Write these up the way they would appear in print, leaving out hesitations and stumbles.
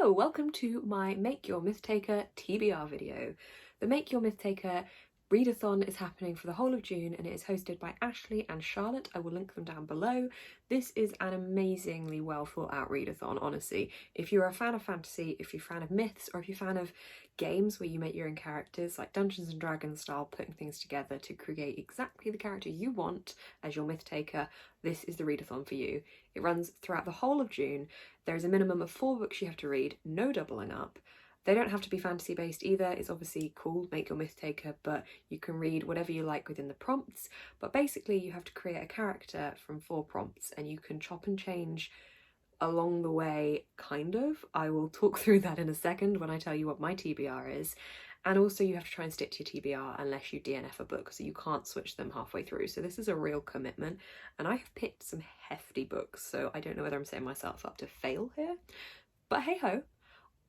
Hello, welcome to my Make Your Myth Taker TBR video. The Make Your Myth Taker readathon is happening for the whole of June and it is hosted by Ashley and Charlotte. I will link them down below. This is an amazingly well thought out readathon, honestly. If you're a fan of fantasy, if you're a fan of myths, or if you're a fan of games where you make your own characters, like Dungeons and Dragons style, putting things together to create exactly the character you want as your myth taker, this is the readathon for you. It runs throughout the whole of June. There is a minimum of 4 books you have to read, no doubling up. They don't have to be fantasy based either. It's obviously called Make Your Myth Taker, but you can read whatever you like within the prompts. But basically you have to create a character from 4 prompts and you can chop and change along the way, kind of. I will talk through that in a second when I tell you what my TBR is. And also you have to try and stick to your TBR unless you DNF a book, so you can't switch them halfway through. So this is a real commitment. And I have picked some hefty books, so I don't know whether I'm setting myself up to fail here. But hey ho.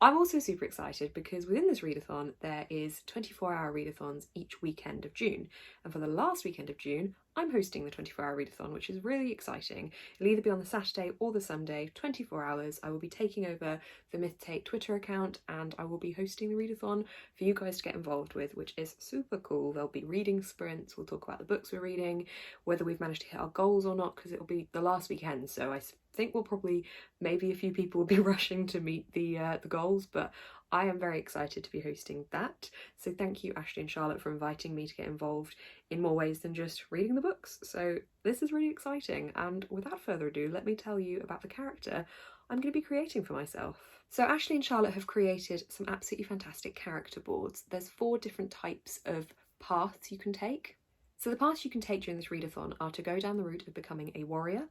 I'm also super excited because within this readathon there is 24-hour readathons each weekend of June, and for the last weekend of June I'm hosting the 24-hour readathon, which is really exciting. It'll either be on the Saturday or the Sunday, 24 hours. I will be taking over the Myth Take Twitter account and I will be hosting the readathon for you guys to get involved with, which is super cool. There'll be reading sprints, we'll talk about the books we're reading, whether we've managed to hit our goals or not, because it'll be the last weekend, so I think we'll probably, maybe a few people will be rushing to meet the goals, but I am very excited to be hosting that. So thank you Ashley and Charlotte for inviting me to get involved in more ways than just reading the books. So this is really exciting, and without further ado, let me tell you about the character I'm going to be creating for myself. So Ashley and Charlotte have created some absolutely fantastic character boards. There's 4 different types of paths you can take. So the paths you can take during this readathon are to go down the route of becoming a warrior,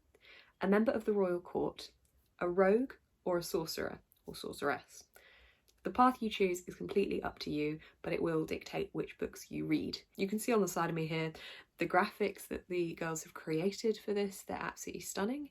a member of the royal court, a rogue, or a sorcerer or sorceress. The path you choose is completely up to you, but it will dictate which books you read. You can see on the side of me here the graphics that the girls have created for this. They're absolutely stunning.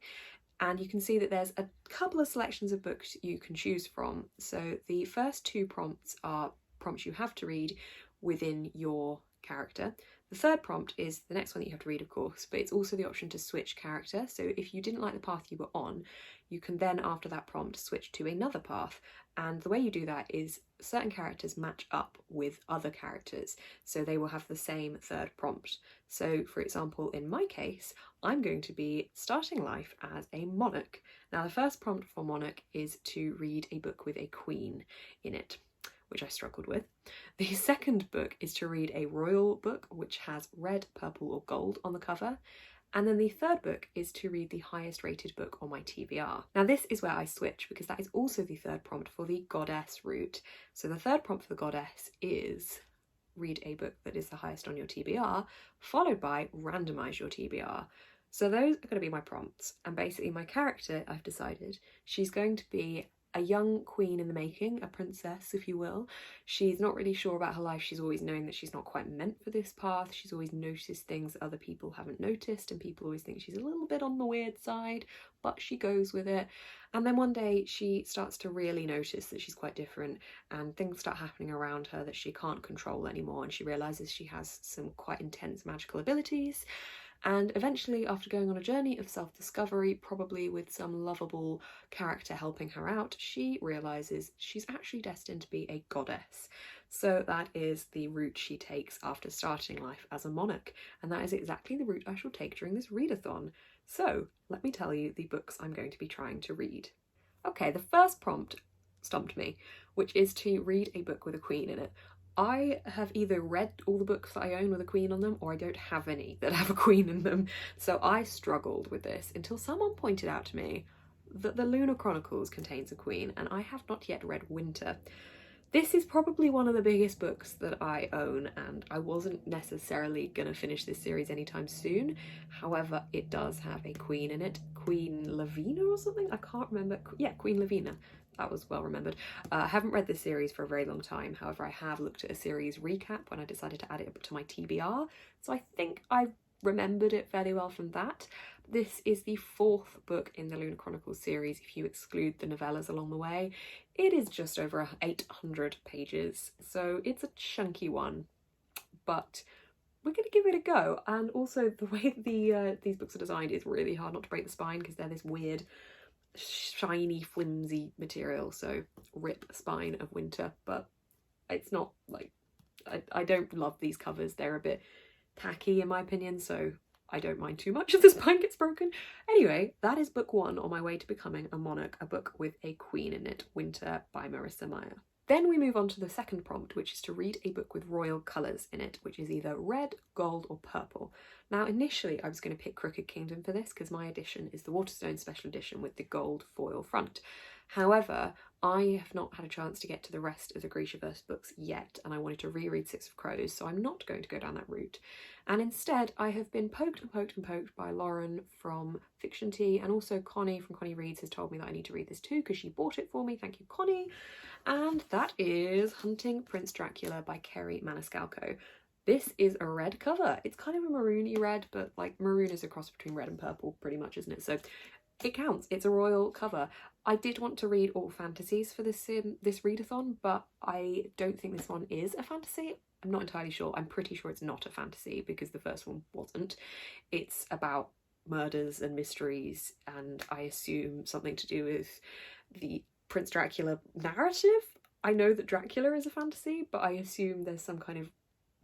And you can see that there's a couple of selections of books you can choose from. So the first 2 prompts are prompts you have to read within your character. The third prompt is the next one that you have to read, of course, but it's also the option to switch character. So if you didn't like the path you were on, you can then, after that prompt, switch to another path. And the way you do that is certain characters match up with other characters, so they will have the same third prompt. So, for example, in my case, I'm going to be starting life as a monarch. Now, the first prompt for monarch is to read a book with a queen in it, which I struggled with. The second book is to read a royal book, which has red, purple or gold on the cover. And then the third book is to read the highest rated book on my TBR. Now this is where I switch, because that is also the third prompt for the goddess route. So the third prompt for the goddess is read a book that is the highest on your TBR, followed by randomize your TBR. So those are going to be my prompts. And basically my character, I've decided, she's going to be a young queen in the making, a princess, if you will. She's not really sure about her life. She's always known that she's not quite meant for this path. She's always noticed things that other people haven't noticed, and people always think she's a little bit on the weird side, but she goes with it. And then one day she starts to really notice that she's quite different, and things start happening around her that she can't control anymore, and she realises she has some quite intense magical abilities. And eventually, after going on a journey of self-discovery, probably with some lovable character helping her out, she realises she's actually destined to be a goddess. So that is the route she takes after starting life as a monarch, and that is exactly the route I shall take during this readathon. So let me tell you the books I'm going to be trying to read. Okay, the first prompt stumped me, which is to read a book with a queen in it. I have either read all the books that I own with a queen on them, or I don't have any that have a queen in them. So I struggled with this until someone pointed out to me that the Lunar Chronicles contains a queen, and I have not yet read Winter. This is probably one of the biggest books that I own, and I wasn't necessarily going to finish this series anytime soon. However, it does have a queen in it. Queen Lavina or something? I can't remember. Yeah, Queen Lavina. That was well remembered. I haven't read this series for a very long time. However, I have looked at a series recap when I decided to add it to my TBR. So I think I remembered it fairly well from that. This is the 4th book in the Lunar Chronicles series, if you exclude the novellas along the way. It is just over 800 pages, so it's a chunky one, but we're going to give it a go. And also the way these books are designed is really hard not to break the spine, because they're this weird shiny, flimsy material, so rip Spine of Winter, but it's not like, I don't love these covers. They're a bit tacky in my opinion, so I don't mind too much if the spine gets broken. Anyway, that is book 1 on my way to becoming a monarch, a book with a queen in it, Winter by Marissa Meyer. Then we move on to the second prompt, which is to read a book with royal colours in it, which is either red, gold or purple. Now initially I was going to pick Crooked Kingdom for this because my edition is the Waterstones special edition with the gold foil front. However, I have not had a chance to get to the rest of the Grishaverse books yet, and I wanted to reread Six of Crows, so I'm not going to go down that route. And instead, I have been poked and poked and poked by Lauren from Fiction Tea, and also Connie from Connie Reads has told me that I need to read this too because she bought it for me. Thank you, Connie. And that is Hunting Prince Dracula by Kerry Maniscalco. This is a red cover. It's kind of a maroony red, but like maroon is a cross between red and purple pretty much, isn't it? So it counts. It's a royal cover. I did want to read all fantasies for this readathon, but I don't think this one is a fantasy. I'm not entirely sure. I'm pretty sure it's not a fantasy because the first one wasn't. It's about murders and mysteries, and I assume something to do with the Prince Dracula narrative. I know that Dracula is a fantasy, but I assume there's some kind of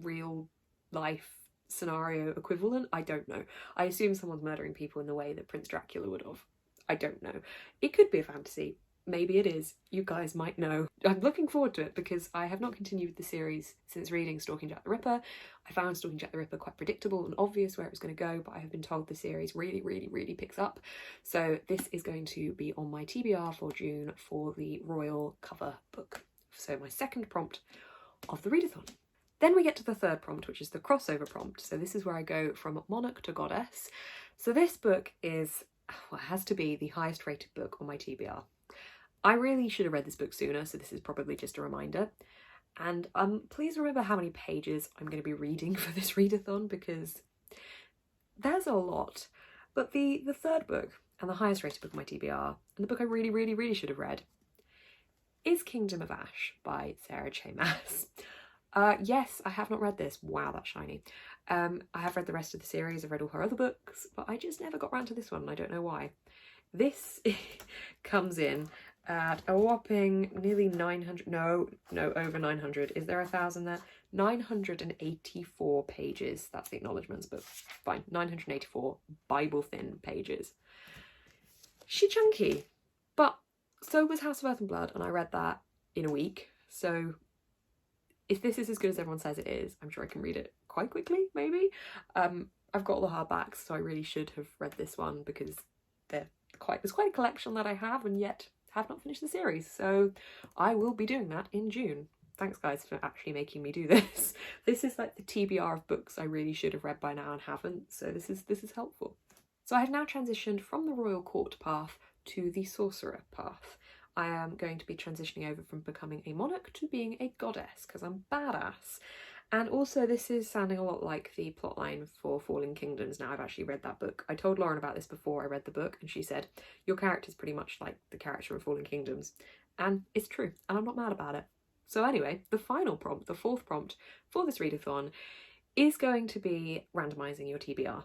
real life scenario equivalent. I don't know. I assume someone's murdering people in the way that Prince Dracula would have. I don't know. It could be a fantasy. Maybe it is. You guys might know. I'm looking forward to it because I have not continued the series since reading Stalking Jack the Ripper. I found Stalking Jack the Ripper quite predictable and obvious where it was going to go, but I have been told the series really picks up. So this is going to be on my TBR for June for the royal cover book. So my second prompt of the readathon. Then we get to the third prompt, which is the crossover prompt. So this is where I go from monarch to goddess. So this book is, well, it has to be the highest rated book on my TBR. I really should have read this book sooner, so this is probably just a reminder. And please remember how many pages I'm going to be reading for this readathon because there's a lot. But the third book and the highest rated book on my TBR, and the book I really should have read, is Kingdom of Ash by Sarah J. Maas. Yes, I have not read this. Wow, that's shiny. I have read the rest of the series. I've read all her other books, but I just never got around to this one, and I don't know why. This comes in at a whopping nearly 900, no, over 900. Is there 1,000 there? 984 pages. That's the acknowledgements, but fine. 984 Bible-thin pages. She's chunky, but so was House of Earth and Blood, and I read that in a week, so if this is as good as everyone says it is, I'm sure I can read it quite quickly, maybe. I've got all the hardbacks, so I really should have read this one because there's quite a collection that I have and yet have not finished the series. So I will be doing that in June. Thanks guys for actually making me do this. This is like the TBR of books I really should have read by now and haven't, so this is helpful. So I have now transitioned from the royal court path to the sorcerer path. I am going to be transitioning over from becoming a monarch to being a goddess because I'm badass. And also this is sounding a lot like the plotline for Fallen Kingdoms now I've actually read that book. I told Lauren about this before I read the book and she said, your character's pretty much like the character of Fallen Kingdoms. And it's true, and I'm not mad about it. So anyway, the final prompt, the fourth prompt for this readathon is going to be randomising your TBR.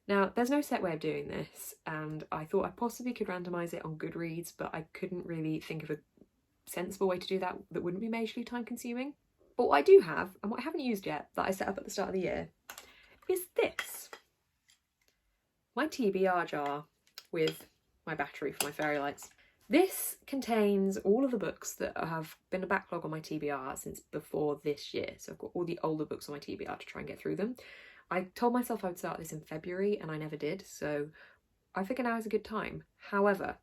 Now, there's no set way of doing this, and I thought I possibly could randomise it on Goodreads, but I couldn't really think of a sensible way to do that that wouldn't be majorly time consuming. But what I do have, and what I haven't used yet, that I set up at the start of the year, is this. My TBR jar with my battery for my fairy lights. This contains all of the books that have been a backlog on my TBR since before this year. So I've got all the older books on my TBR to try and get through them. I told myself I would start this in February and I never did, so I figure now is a good time. However,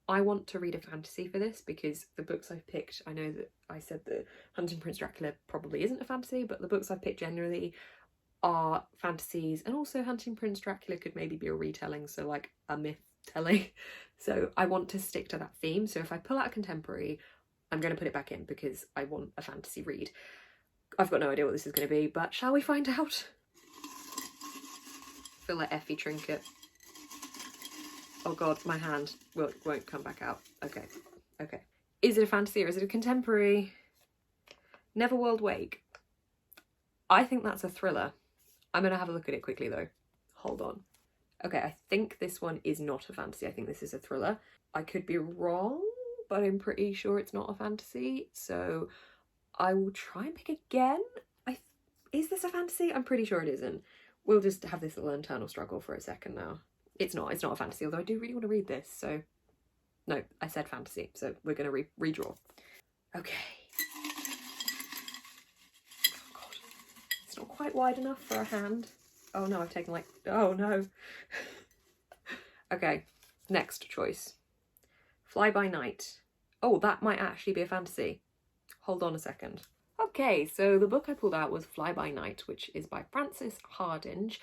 I want to read a fantasy for this because the books I've picked, I know that I said that Hunting Prince Dracula probably isn't a fantasy, but the books I've picked generally are fantasies, and also Hunting Prince Dracula could maybe be a retelling, so like a myth telling. So I want to stick to that theme, so if I pull out a contemporary, I'm going to put it back in because I want a fantasy read. I've got no idea what this is going to be, but shall we find out? I feel like Effie Trinket. Oh god, my hand won't come back out. Okay. Is it a fantasy or is it a contemporary? Neverworld Wake. I think that's a thriller. I'm going to have a look at it quickly though. Hold on. Okay, I think this one is not a fantasy. I think this is a thriller. I could be wrong, but I'm pretty sure it's not a fantasy. So I will try and pick again. Is this a fantasy? I'm pretty sure it isn't. We'll just have this little internal struggle for a second now. It's not a fantasy, although I do really want to read this, so... No, I said fantasy, so we're going to redraw. Okay. Oh god. It's not quite wide enough for a hand. Oh no, I've taken like... Oh no. Okay, next choice. Fly by Night. Oh, that might actually be a fantasy. Hold on a second. Okay, so the book I pulled out was Fly by Night, which is by Frances Hardinge,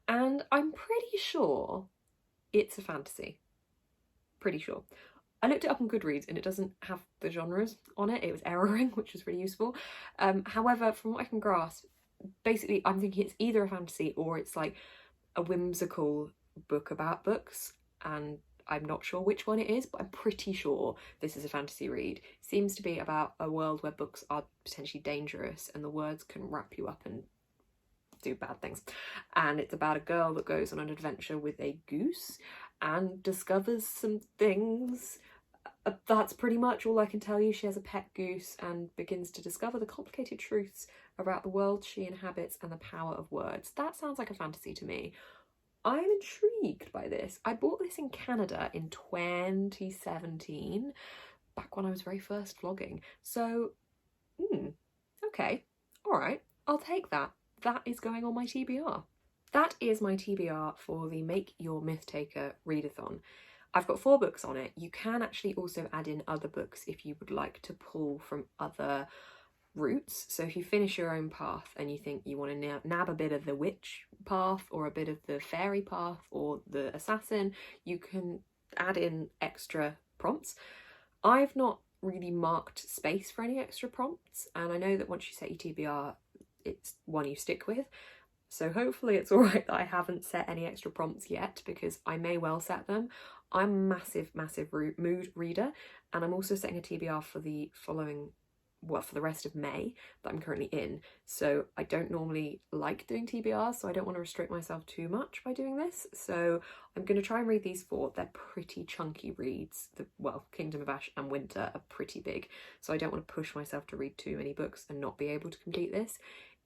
and I'm pretty sure it's a fantasy. Pretty sure. I looked it up on Goodreads and it doesn't have the genres on it. It was erroring, which was really useful. However, from what I can grasp, basically I'm thinking it's either a fantasy or it's like a whimsical book about books, and I'm not sure which one it is, but I'm pretty sure this is a fantasy read. It seems to be about a world where books are potentially dangerous and the words can wrap you up and do bad things. And it's about a girl that goes on an adventure with a goose and discovers some things. That's pretty much all I can tell you. She has a pet goose and begins to discover the complicated truths about the world she inhabits and the power of words. That sounds like a fantasy to me. I'm intrigued by this. I bought this in Canada in 2017, back when I was very first vlogging. So, okay, all right, I'll take that. That is going on my TBR. That is my TBR for the Make Your Myth Taker readathon. I've got 4 books on it. You can actually also add in other books if you would like to pull from other routes. So if you finish your own path and you think you want to nab a bit of the witch path or a bit of the fairy path or the assassin, you can add in extra prompts. I've not really marked space for any extra prompts, and I know that once you set your TBR, it's one you stick with. So hopefully it's all right that I haven't set any extra prompts yet, because I may well set them. I'm a massive mood reader, and I'm also setting a TBR for the following, well, for the rest of May that I'm currently in. So I don't normally like doing TBRs, so I don't want to restrict myself too much by doing this. So I'm going to try and read these 4. They're pretty chunky reads. Well, Kingdom of Ash and Winter are pretty big, so I don't want to push myself to read too many books and not be able to complete this.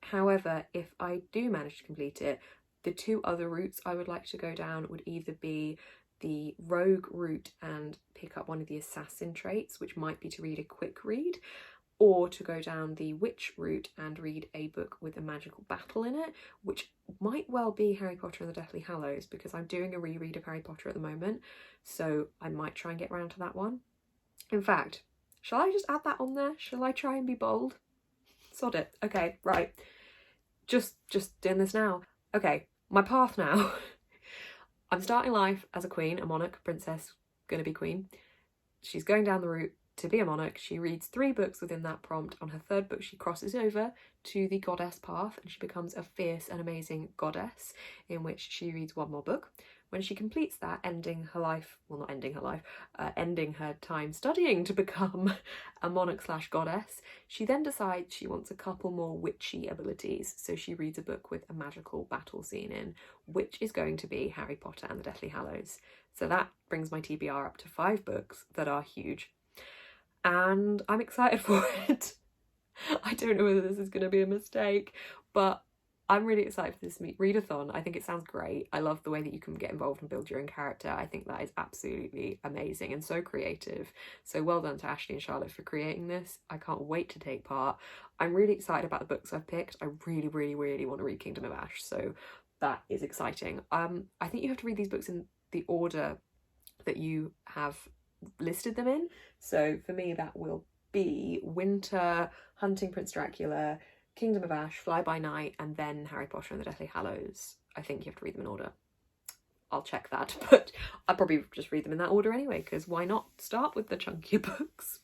However, if I do manage to complete it, the 2 other routes I would like to go down would either be the rogue route and pick up one of the assassin traits, which might be to read a quick read, or to go down the witch route and read a book with a magical battle in it, which might well be Harry Potter and the Deathly Hallows, because I'm doing a reread of Harry Potter at the moment, so I might try and get around to that one. In fact, shall I just add that on there? Shall I try and be bold? Sod it. Okay, right. Just doing this now. Okay, my path now. I'm starting life as a queen, a monarch, princess, gonna be queen. She's going down the route to be a monarch. She reads 3 books within that prompt. On her 3rd book, she crosses over to the goddess path and she becomes a fierce and amazing goddess, in which she reads 1 more book. When she completes that, ending her life, well, not ending her life, ending her time studying to become a monarch/goddess, she then decides she wants a couple more witchy abilities. So she reads a book with a magical battle scene in, which is going to be Harry Potter and the Deathly Hallows. So that brings my TBR up to 5 books that are huge. And I'm excited for it. I don't know whether this is going to be a mistake, but I'm really excited for this readathon. I think it sounds great. I love the way that you can get involved and build your own character. I think that is absolutely amazing and so creative. So well done to Ashley and Charlotte for creating this. I can't wait to take part. I'm really excited about the books I've picked. I really want to read Kingdom of Ash, so that is exciting. I think you have to read these books in the order that you have listed them in. So for me, that will be Winter, Hunting Prince Dracula, Kingdom of Ash, Fly by Night, and then Harry Potter and the Deathly Hallows. I think you have to read them in order. I'll check that, but I'll probably just read them in that order anyway, because why not start with the chunkier books?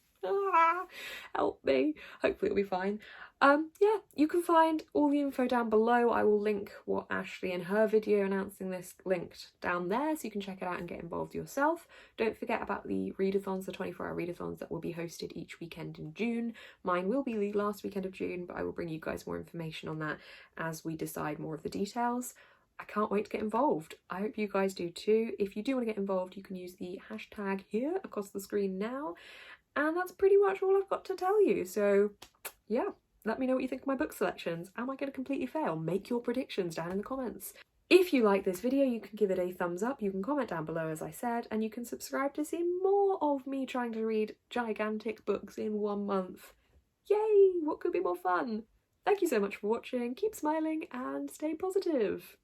Help me. Hopefully it'll be fine. Yeah, you can find all the info down below. I will link what Ashley in her video announcing this linked down there, so you can check it out and get involved yourself. Don't forget about the readathons, the 24-hour readathons that will be hosted each weekend in June. Mine will be the last weekend of June, but I will bring you guys more information on that as we decide more of the details. I can't wait to get involved. I hope you guys do too. If you do want to get involved, you can use the hashtag here across the screen now. And that's pretty much all I've got to tell you. So yeah, let me know what you think of my book selections. Am I going to completely fail? Make your predictions down in the comments. If you like this video, you can give it a thumbs up, you can comment down below as I said, and you can subscribe to see more of me trying to read gigantic books in 1 month. Yay! What could be more fun? Thank you so much for watching, keep smiling and stay positive!